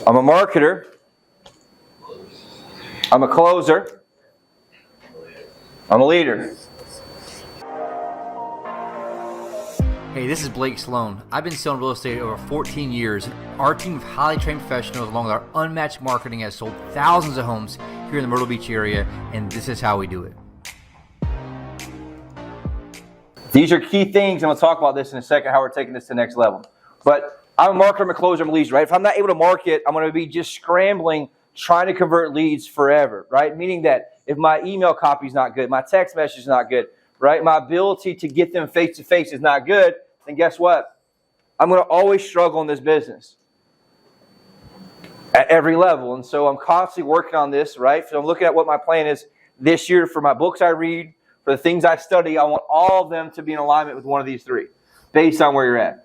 I'm a marketer. I'm a closer. I'm a leader. Hey, this is Blake Sloan. I've been selling real estate over 14 years. Our team of highly trained professionals, along with our unmatched marketing, has sold thousands of homes here in the Myrtle Beach area, and this is how we do it. These are key things, and we'll talk about this in a second, how we're taking this to the next level. But I'm a marketer, I'm a closer, I'm a leader, right? If I'm not able to market, I'm going to be just scrambling, trying to convert leads forever, right? Meaning that if my email copy is not good, my text message is not good, right? My ability to get them face-to-face is not good, then guess what? I'm going to always struggle in this business at every level. And so I'm constantly working on this, right? So I'm looking at what my plan is this year for my books I read, for the things I study. I want all of them to be in alignment with one of these three, based on where you're at.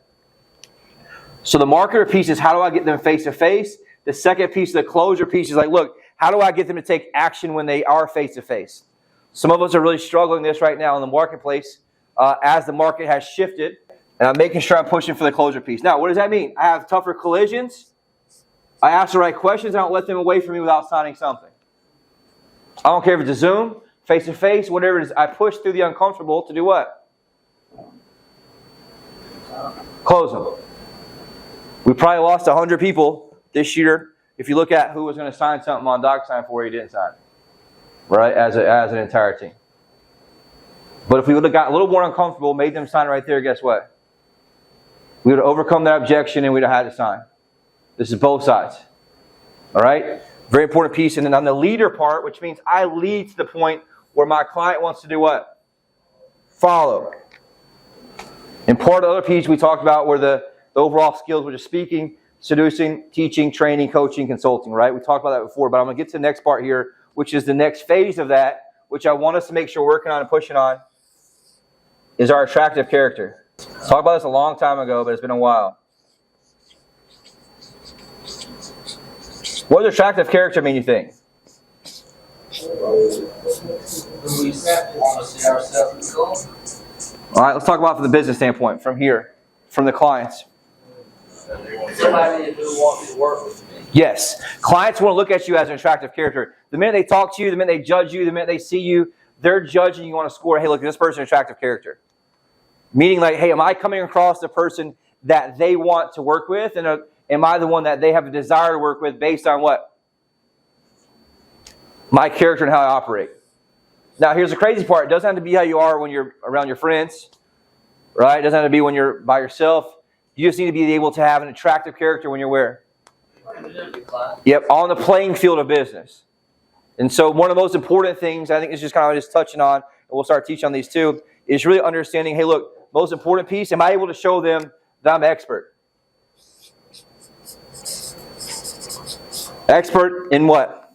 So the marketer piece is, how do I get them face-to-face? The second piece, the closer piece, is like, look, how do I get them to take action when they are face-to-face? Some of us are really struggling this right now in the marketplace as the market has shifted, and I'm making sure I'm pushing for the closer piece. Now, what does that mean? I have tougher collisions. I ask the right questions. I don't let them away from me without signing something. I don't care if it's a Zoom, face-to-face, whatever it is. I push through the uncomfortable to do what? Close them. We probably lost 100 people this year. If you look at who was going to sign something on DocuSign for you, didn't sign, right? As an entire team. But if we would have gotten a little more uncomfortable, made them sign right there, guess what? We would have overcome that objection and we'd have had to sign. This is both sides. All right? Very important piece. And then on the leader part, which means I lead to the point where my client wants to do what? Follow. And part of the other piece we talked about were the overall skills, which is speaking, seducing, teaching, training, coaching, consulting, right? We talked about that before, but I'm going to get to the next part here, which is the next phase of that, which I want us to make sure we're working on and pushing on, is our attractive character. Talked about this a long time ago, but it's been a while. What does attractive character mean, you think? All right, let's talk about it from the business standpoint, from here, from the clients. Somebody who wants to work with me. Yes. Clients want to look at you as an attractive character. The minute they talk to you, the minute they judge you, the minute they see you, they're judging you on a score. Hey, look, this person is an attractive character. Meaning like, hey, am I coming across the person that they want to work with? And am I the one that they have a desire to work with based on what? My character and how I operate. Now, here's the crazy part. It doesn't have to be how you are when you're around your friends. Right? It doesn't have to be when you're by yourself. You just need to be able to have an attractive character when you're where? Yep, on the playing field of business. And so one of the most important things, I think is just kind of just touching on, and we'll start teaching on these too, is really understanding, hey, look, most important piece, am I able to show them that I'm an expert? Expert in what?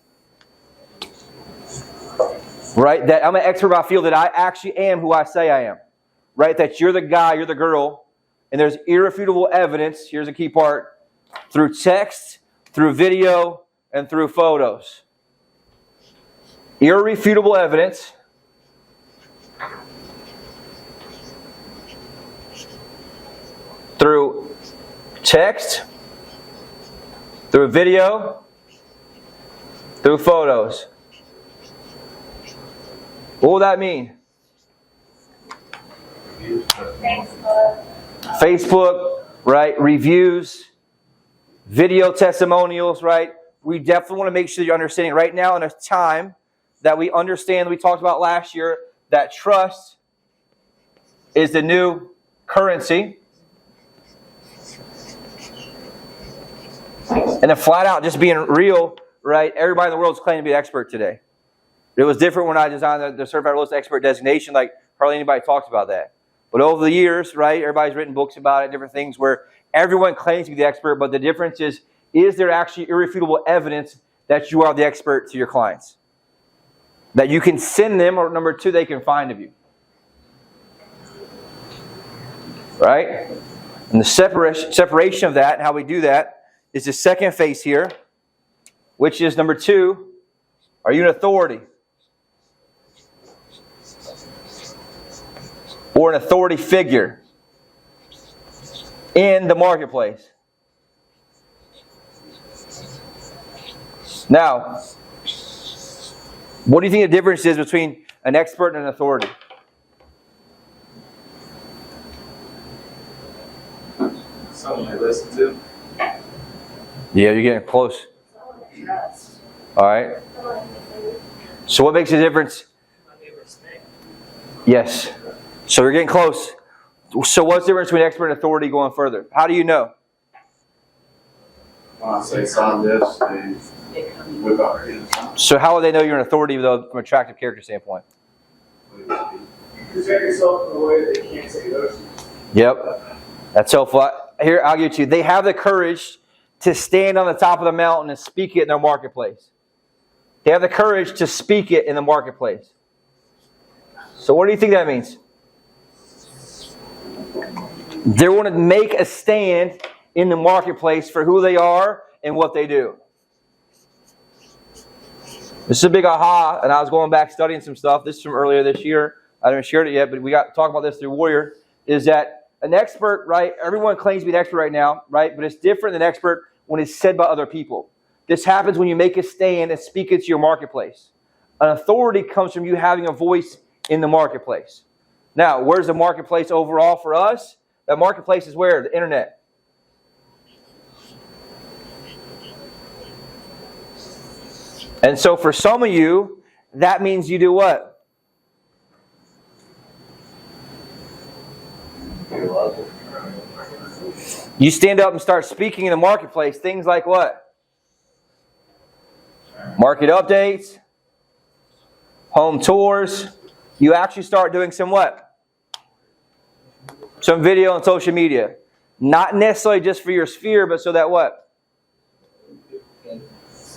Right? That I'm an expert in my field, that I actually am who I say I am. Right? That you're the guy, you're the girl, and there's irrefutable evidence, here's a key part, through text, through video, and through photos. Irrefutable evidence through text, through video, through photos. What will that mean? Facebook, right? Reviews, video testimonials, right? We definitely want to make sure you're understanding right now in a time that we understand, we talked about last year, that trust is the new currency. And then flat out, just being real, right? Everybody in the world is claiming to be an expert today. It was different when I designed the Certified Real Estate Expert designation, like hardly anybody talks about that. But over the years, right, everybody's written books about it, different things where everyone claims to be the expert, but the difference is there actually irrefutable evidence that you are the expert to your clients? That you can send them, or number two, they can find of you. Right? And the separation of that, and how we do that, is the second phase here, which is number two, are you an authority? Or an authority figure in the marketplace? Now, what do you think the difference is between an expert and an authority? Someone you listen to. Yeah, you're getting close. All right. So what makes a difference? Yes. So we're getting close. So what's the difference between expert and authority going further? How do you know? When I say sign this, they whip out their hands. So how would they know you're an authority though, from an attractive character standpoint? Protect yourself in a way that they can't say no to. Yep. That's helpful. Here, I'll give it to you. They have the courage to stand on the top of the mountain and speak it in their marketplace. They have the courage to speak it in the marketplace. So what do you think that means? They want to make a stand in the marketplace for who they are and what they do. This is a big aha, and I was going back studying some stuff. This is from earlier this year. I haven't shared it yet, but we got to talk about this through Warrior. Is that an expert, right? Everyone claims to be an expert right now, right? But it's different than expert when it's said by other people. This happens when you make a stand and speak it to your marketplace. An authority comes from you having a voice in the marketplace. Now, where's the marketplace overall for us? That marketplace is where? The internet. And so for some of you, that means you do what? You stand up and start speaking in the marketplace. Things like what? Market updates, home tours. You actually start doing some what? Some video on social media. Not necessarily just for your sphere, but so that what?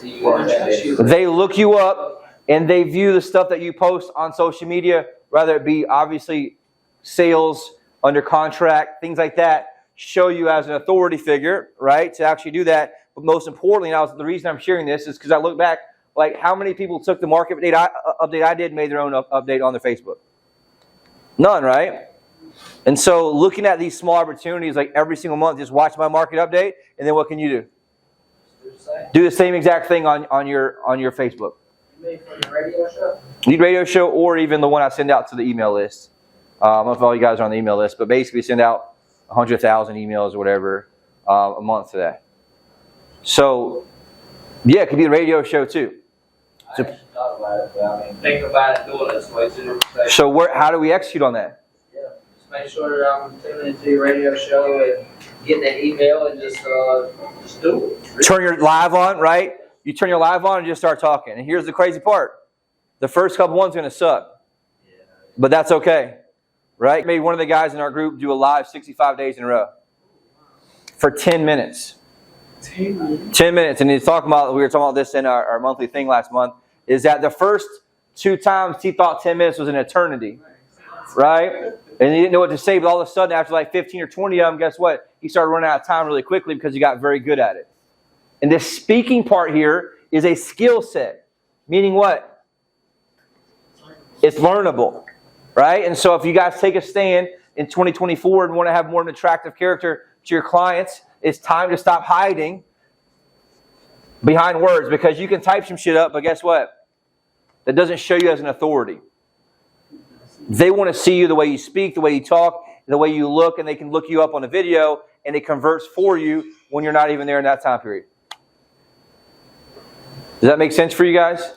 They look you up and they view the stuff that you post on social media, whether it be obviously sales, under contract, things like that, show you as an authority figure, right, to actually do that. But most importantly, the reason I'm sharing this is because I look back, like how many people took the market update I did and made their own update on their Facebook? None, right? And so looking at these small opportunities, like every single month, just watch my market update, and then what can you do? Do the same exact thing on your Facebook. You made for the radio show? Lead radio show, or even the one I send out to the email list. I don't know if all you guys are on the email list, but basically send out 100,000 emails or whatever a month to that. So, yeah, it could be a radio show too. I actually thought about it, but I mean, think about it doing this way too. So how do we execute on that? Yeah, just make sure that I'm tuning into your radio show and getting that email and just do it. Turn your live on, right? You turn your live on and just start talking. And here's the crazy part. The first couple ones are going to suck. But that's okay. Right? Maybe one of the guys in our group do a live 65 days in a row. For 10 minutes. 10 minutes. And we were talking about this in our monthly thing last month, is that the first 2 times he thought 10 minutes was an eternity. Right? And he didn't know what to say, but all of a sudden, after like 15 or 20 of them, guess what? He started running out of time really quickly because he got very good at it. And this speaking part here is a skill set. Meaning what? It's learnable. Right? And so if you guys take a stand in 2024 and want to have more of an attractive character to your clients, it's time to stop hiding behind words, because you can type some shit up, but guess what? That doesn't show you as an authority. They want to see you the way you speak, the way you talk, the way you look, and they can look you up on a video, and it converts for you when you're not even there in that time period. Does that make sense for you guys?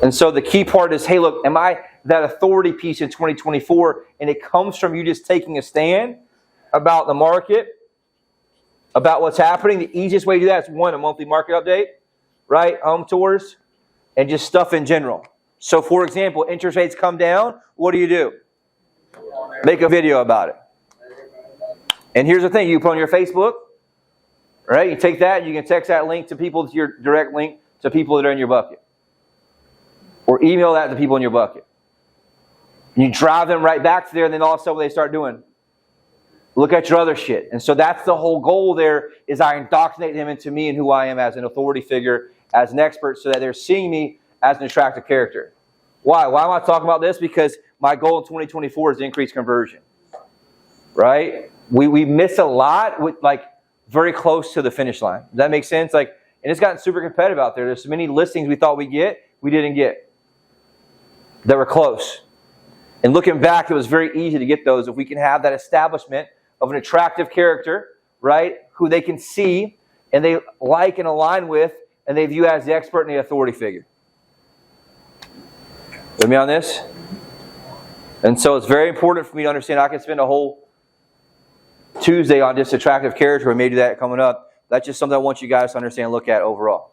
And so the key part is, hey, look, am I that authority piece in 2024? And it comes from you just taking a stand about the market, about what's happening. The easiest way to do that is, one, a monthly market update, right? Home tours, and just stuff in general. So, for example, interest rates come down. What do? Make a video about it. And here's the thing. You put on your Facebook, right? You take that, you can text that link to people, to your direct link to people that are in your bucket. Or email that to people in your bucket. And you drive them right back to there, and then all of a sudden what they start doing? Look at your other shit. And so that's the whole goal there, is I indoctrinate them into me and who I am as an authority figure, as an expert, so that they're seeing me as an attractive character. Why? Why am I talking about this? Because my goal in 2024 is to increase conversion. Right? We miss a lot with, like, very close to the finish line. Does that make sense? Like, And it's gotten super competitive out there. There's so many listings we thought we'd get, we didn't get. That were close. And looking back, it was very easy to get those if we can have that establishment of an attractive character, right, who they can see and they like and align with, and they view as the expert and the authority figure. With me on this? And so it's very important for me to understand. I can spend a whole Tuesday on just attractive character. We may do that coming up. That's just something I want you guys to understand and look at overall.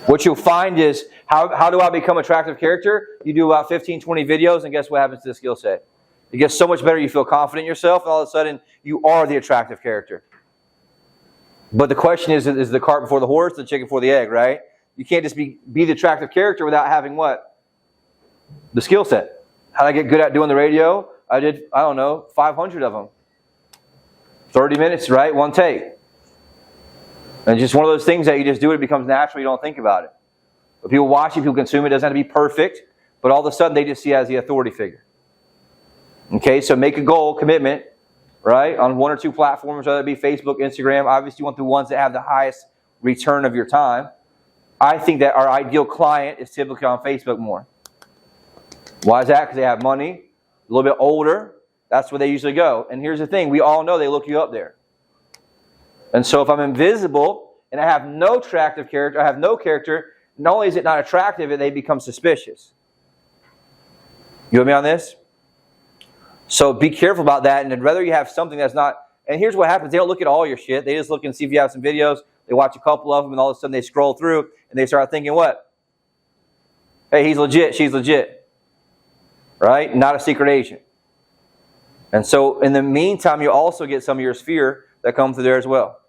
What you'll find is, how do I become attractive character? You do about 15, 20 videos, and guess what happens to the skill set? It gets so much better. You feel confident in yourself, and all of a sudden, you are the attractive character. But the question is the cart before the horse, the chicken before the egg, right? You can't just be the attractive character without having what? The skill set. How did I get good at doing the radio? I did, 500 of them. 30 minutes, right? One take. And just one of those things that you just do, it becomes natural, you don't think about it. But people watch it, people consume it, it doesn't have to be perfect, but all of a sudden they just see it as the authority figure. Okay, so make a goal, commitment, right, on one or two platforms, whether it be Facebook, Instagram. Obviously you want the ones that have the highest return of your time. I think that our ideal client is typically on Facebook more. Why is that? Because they have money, a little bit older. That's where they usually go. And here's the thing, we all know they look you up there. And so if I'm invisible and I have no attractive character, I have no character, not only is it not attractive, they become suspicious. You with me on this? So be careful about that. And I'd rather you have something that's not, and here's what happens. They don't look at all your shit. They just look and see if you have some videos. They watch a couple of them, and all of a sudden they scroll through and they start thinking what? Hey, he's legit, she's legit. Right? Not a secret agent. And so in the meantime, you also get some of your sphere that come through there as well.